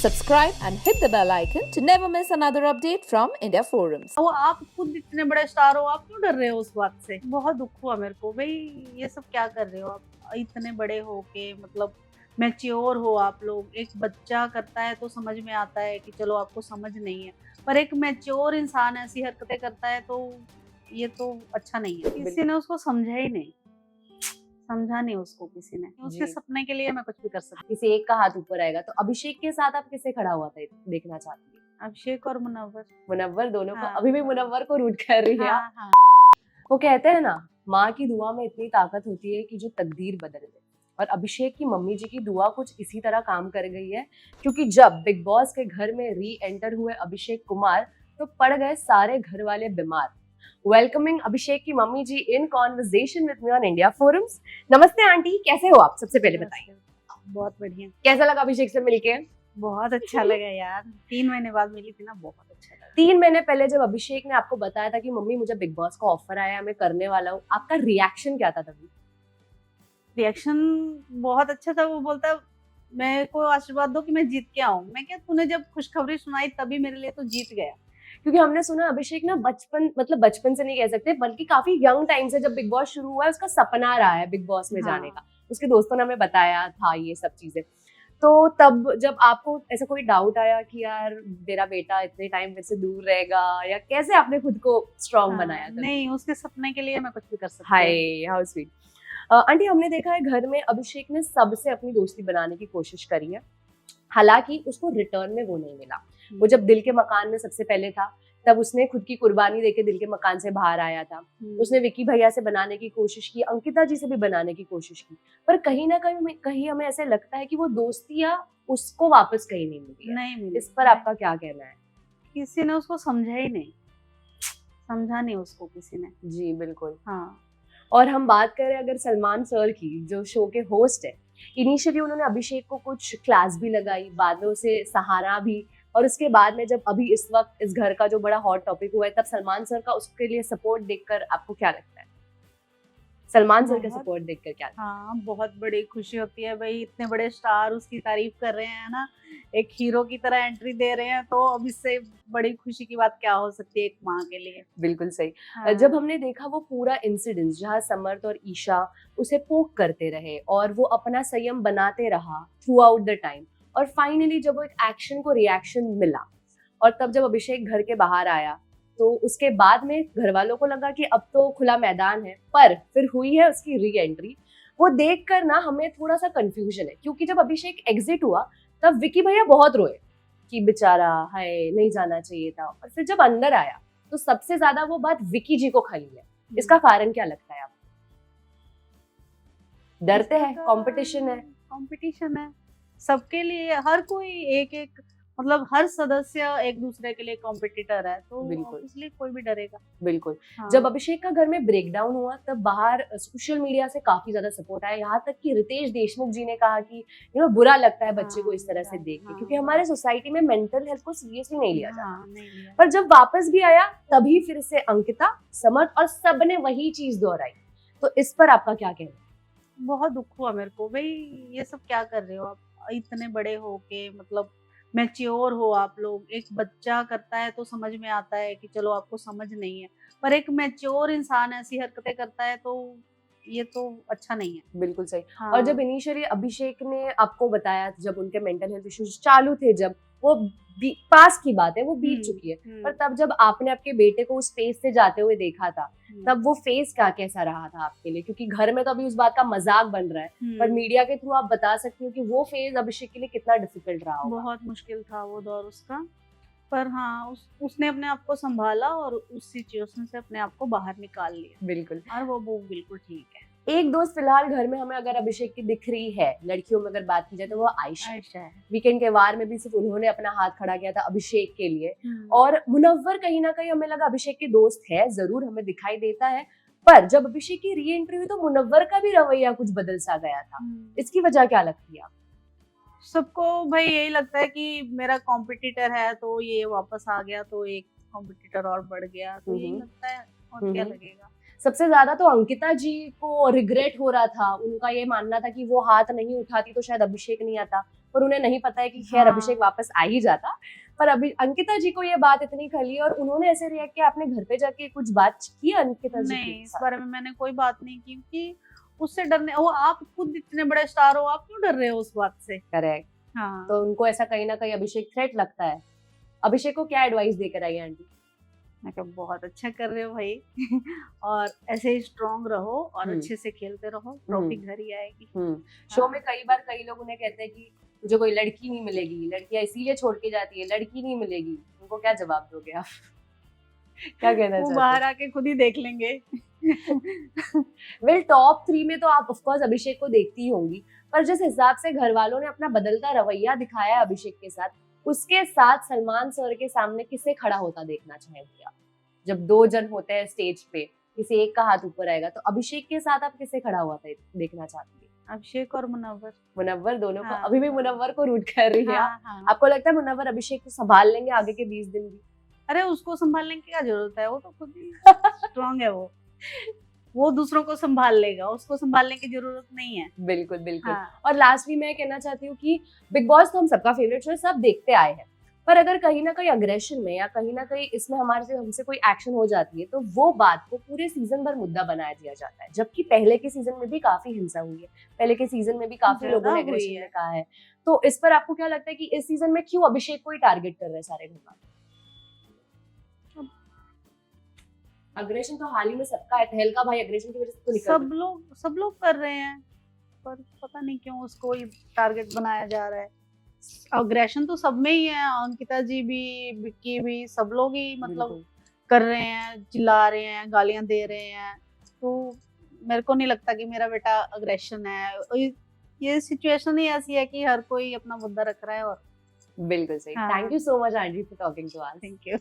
Subscribe and hit the bell icon to never miss another update from India Forums. वो आप खुद इतने बड़े स्टार हो, आप क्यों डर रहे हो उस बात से? बहुत दुख हुआ मेरे को भाई, ये सब क्या कर रहे हो आप? इतने बड़े हो के मतलब मैच्योर हो आप लोग। एक बच्चा करता है तो समझ में आता है कि चलो आपको समझ नहीं है, पर एक मैच्योर इंसान ऐसी हरकतें करता है तो ये तो अच्छा नहीं है। किसी ने उसको समझा ही नहीं, समझा नहीं उसको किसी ने। उसके सपने के लिए मैं कुछ भी कर सकती किसी एक का हाथ ऊपर आएगा। तो अभिषेक के साथ आप किसे खड़ा हुआ था देखना चाहती है? हूँ। अभिषेक और मुनव्वर। मुनव्वर दोनों को हाँ। अभी भी मुनव्वर को रूट कर रही है आप? हाँ। वो कहते हैं ना, माँ की दुआ में इतनी ताकत होती है कि जो तकदीर बदल दे। और अभिषेक की मम्मी जी की दुआ कुछ इसी तरह काम कर गई है, क्योंकि जब बिग बॉस के घर में री एंटर हुए अभिषेक कुमार तो पड़ गए सारे घर वाले बीमार। वेलकमिंग अभिषेक की मम्मी ji in conversation with me on India forums. नमस्ते आंटी, कैसे हो आप? सबसे पहले बताइए। बहुत बढ़िया। कैसा लगा अभिषेक से मिलके? बहुत अच्छा लगा यार, 3 महीने बाद मिली थी ना, बहुत अच्छा लगा। 3 महीने पहले जब अभिषेक ने आपको बताया था कि मम्मी मुझे बिग बॉस का ऑफर आया है, मैं करने वाला हूँ, आपका रिएक्शन क्या था तभी? रिएक्शन बहुत अच्छा था। वो बोलता मेरे को आशीर्वाद दो कि मैं जीत के आऊं। मैं क्या, तूने जब खुशखबरी सुनाई तभी मेरे लिए तो जीत गया। क्योंकि हमने सुना अभिषेक ना बचपन से नहीं कह सकते, बल्कि काफी यंग टाइम से जब बिग बॉस शुरू हुआ है उसका सपना रहा है बिग बॉस में जाने का। उसके दोस्तों ने हमें बताया था ये सब चीजें। तो तब जब आपको ऐसा कोई डाउट आया कि यार मेरा बेटा इतने टाइम मेरे से दूर रहेगा, या कैसे आपने खुद को स्ट्रॉन्ग बनाया था? नहीं, उसके सपने के लिए मैं कुछ भी कर सकती हूँ। हाय, हाउ स्वीट। आंटी, हमने देखा है घर में अभिषेक ने सबसे अपनी दोस्ती बनाने की कोशिश करी है, हालांकि उसको रिटर्न में वो नहीं मिला। वो जब दिल के मकान में सबसे पहले था तब उसने खुद की कुर्बानी देके दिल के मकान से बाहर आया था। उसने विकी भैया से बनाने की कोशिश की, अंकिता जी से भी बनाने की कोशिश की, पर कहीं ना कहीं हमें ऐसे लगता है कि वो दोस्तियां उसको वापस कहीं नहीं मिली है। नहीं मिली। इस पर आपका क्या कहना है? किसी ने उसको समझा ही नहीं, समझा नहीं उसको किसी ने। जी बिल्कुल। हाँ। और हम बात करें अगर सलमान सर की, जो शो के होस्ट है, इनिशियली उन्होंने अभिषेक को कुछ क्लास भी लगाई, बाद में उसे सहारा भी, और उसके बाद में जब अभी इस वक्त इस घर का जो बड़ा हॉट टॉपिक हुआ है, तब सलमान सर का उसके लिए सपोर्ट देखकर आपको क्या लगता है? सलमान सर का सपोर्ट देखकर क्या लगता है? हाँ, बहुत बड़ी खुशी होती है भाई। इतने बड़े स्टार उसकी तारीफ कर रहे हैं ना, एक हीरो की तरह एंट्री दे रहे हैं, तो अब इससे बड़ी खुशी की बात क्या हो सकती है एक माँ के लिए। बिल्कुल सही। हाँ। जब हमने देखा वो पूरा इंसिडेंट जहाँ समर्थ और ईशा उसे पोक करते रहे और वो अपना संयम बनाते रहा थ्रू आउट द टाइम, और फाइनली जब वो एक एक्शन को रिएक्शन मिला, और तब जब अभिषेक घर के बाहर आया तो उसके बाद में घर वालों को लगा कि अब तो खुला मैदान है, पर फिर हुई है उसकी री एंट्री। वो देखकर ना हमें थोड़ा सा कंफ्यूजन है, क्योंकि जब अभिषेक एग्जिट हुआ तब विकी भैया बहुत रोए कि बेचारा, हाय, नहीं जाना चाहिए था, और फिर जब अंदर आया तो सबसे ज्यादा वो बात विकी जी को खली है। इसका कारण क्या लगता है आपको? डरते हैं? कंपटीशन है? कंपटीशन है सबके लिए, हर कोई एक एक मतलब हर सदस्य एक दूसरे के लिए कॉम्पिटिटर है, तो बिल्कुल। इसलिए कोई भी डरेगा। बिल्कुल। हाँ। जब अभिषेक का घर में ब्रेकडाउन हुआ तब बाहर सोशल मीडिया से काफी ज्यादा सपोर्ट आया, यहाँ तक कि रितेश देशमुख जी ने कहा कि बुरा लगता है बच्चे को इस तरह से देख के, क्योंकि हमारे सोसाइटी में मेंटल हेल्थ को सीरियसली नहीं लिया जाता। पर जब वापस भी आया तभी फिर से अंकिता, समर्थ और सबने वही चीज दोहराई। तो इस पर आपका क्या कहना है? बहुत दुख हुआ मेरे को भाई, ये सब क्या कर रहे हो आप? इतने बड़े हो के मतलब मैच्योर हो आप लोग। एक बच्चा करता है तो समझ में आता है कि चलो आपको समझ नहीं है, पर एक मैच्योर इंसान ऐसी हरकतें करता है तो ये तो अच्छा नहीं है। बिल्कुल सही। हाँ। और जब इनिशियली अभिषेक ने आपको बताया, जब उनके मेंटल हेल्थ इश्यूज चालू थे, जब वो पास की बात है, वो बीत चुकी है, पर तब जब आपने आपके बेटे को उस फेज से जाते हुए देखा था, तब वो फेज कैसा रहा था आपके लिए? क्योंकि घर में तो अभी उस बात का मजाक बन रहा है, पर मीडिया के थ्रू आप बता सकती हो कि वो फेज अभिषेक के लिए कितना डिफिकल्ट रहा होगा। बहुत मुश्किल था वो दौर उसका, पर हाँ, उसने अपने आप को संभाला और उस सिचुएशन से अपने आप को बाहर निकाल लिया। बिल्कुल। और वो बिल्कुल ठीक है। एक दोस्त फिलहाल घर में हमें अगर अभिषेक की दिख रही है, लड़कियों में अगर बात की जाए, तो वो आयशा है। वीकेंड के वार में भी सिर्फ उन्होंने अपना हाथ खड़ा किया था अभिषेक के लिए। और मुनव्वर कहीं ना कहीं हमें लगा अभिषेक के दोस्त है, जरूर हमें दिखाई देता है, पर जब अभिषेक की री एंट्री हुई तो मुनव्वर का भी रवैया कुछ बदल सा गया था। इसकी वजह क्या लगती है? सबको भाई यही लगता है कि मेरा कॉम्पिटिटर है तो ये वापस आ गया, तो एक कॉम्पिटिटर और बढ़ गया, तो यही लगता है, और क्या लगेगा। सबसे ज्यादा तो अंकिता जी को रिग्रेट हो रहा था, उनका ये मानना था कि वो हाथ नहीं उठाती तो शायद अभिषेक नहीं आता, पर उन्हें नहीं पता है कि खैर हाँ। अभिषेक वापस आ ही जाता। पर अभी अंकिता जी को ये बात इतनी खली और उन्होंने ऐसे रिएक्ट किया, आपने घर पे जाके कुछ बात की अंकिता जी नहीं, के इस साथ? बारे में मैंने कोई बात नहीं की, क्योंकि उससे डरने, वो आप खुद इतने बड़े स्टार हो, आप क्यों डर रहे हो उस बात से? करेक्ट। हाँ। तो उनको ऐसा कहीं ना कहीं अभिषेक थ्रेट लगता है। अभिषेक को क्या एडवाइस देकर आई आंटी? मैं कहा बहुत अच्छा कर रहे हो भाई और ऐसे ही स्ट्रांग रहो और हम्म। अच्छे से खेलते रहो, ट्रॉफी घर ही आएगी। शो हाँ। में कई बार कई लोग उन्हें कहते हैं कि मुझे कोई लड़की नहीं मिलेगी, लड़कियां इसीलिए छोड़ के जाती है, लड़की नहीं मिलेगी। उनको क्या जवाब दोगे आप? क्या कहना वो चाहते बाहर आके खुद ही देख लेंगे। वेल टॉप 3 में तो आप ऑफ कोर्स अभिषेक को देखती ही होंगी, पर जिस हिसाब से घर वालों ने अपना बदलता रवैया दिखाया है अभिषेक के साथ, उसके साथ सलमान सर के सामने किसे खड़ा होता देखना चाहेंगे आप? जब 2 जन होते हैं स्टेज पे, किसी एक का हाथ ऊपर आएगा, तो अभिषेक के साथ आप किसे खड़ा हुआ था देखना चाहती है? अभिषेक और मुनव्वर। मुनव्वर दोनों को? हाँ। अभी भी मुनव्वर को रूट कर रही है आप? हाँ, हाँ। आपको लगता है मुनव्वर अभिषेक को संभाल लेंगे आगे के 20 दिन भी? अरे उसको संभालने की क्या जरूरत है, वो तो खुद ही स्ट्रांग है। वो दूसरों को संभाल लेगा, उसको संभालने की जरूरत नहीं है। बिल्कुल बिल्कुल। हाँ। और लास्टली मैं कहना चाहती हूँ कि बिग बॉस तो हम सबका फेवरेट शो है, सब देखते आए हैं, पर अगर कहीं ना कहीं अग्रेशन में या कहीं ना कहीं इसमें हमारे से हमसे कोई एक्शन हो जाती है, तो वो बात को पूरे सीजन भर मुद्दा बनाया दिया जाता है, जबकि पहले के सीजन में भी काफी हिंसा हुई है, पहले के सीजन में भी काफी ज्यादा लोगों ने हुई अग्रेशन है। में कहा है। तो इस पर आपको क्या लगता है कि इस सीजन में क्यों अभिषेक को ही टारगेट कर रहे हैं सारे घर वाले? अग्रेशन तो हाल ही में सबका है, तहलका भाई अग्रेशन की वजह से तो निकल सब लोग कर रहे हैं, पर पता नहीं क्यों उसको ही टारगेट बनाया जा रहा है। अग्रेशन तो सब में ही है, अंकिता जी भी, विक्की भी, सब लोग ही मतलब बिल्कुल। कर रहे हैं, चिल्ला रहे हैं, गालियां दे रहे हैं। तो मेरे को नहीं लगता कि मेरा बेटा अग्रेशन है। ये सिचुएशन ही ऐसी है कि हर कोई अपना मुद्दा रख रहा है। और बिल्कुल सही। हाँ। Thank you so much aunty for talking to us. Thank you.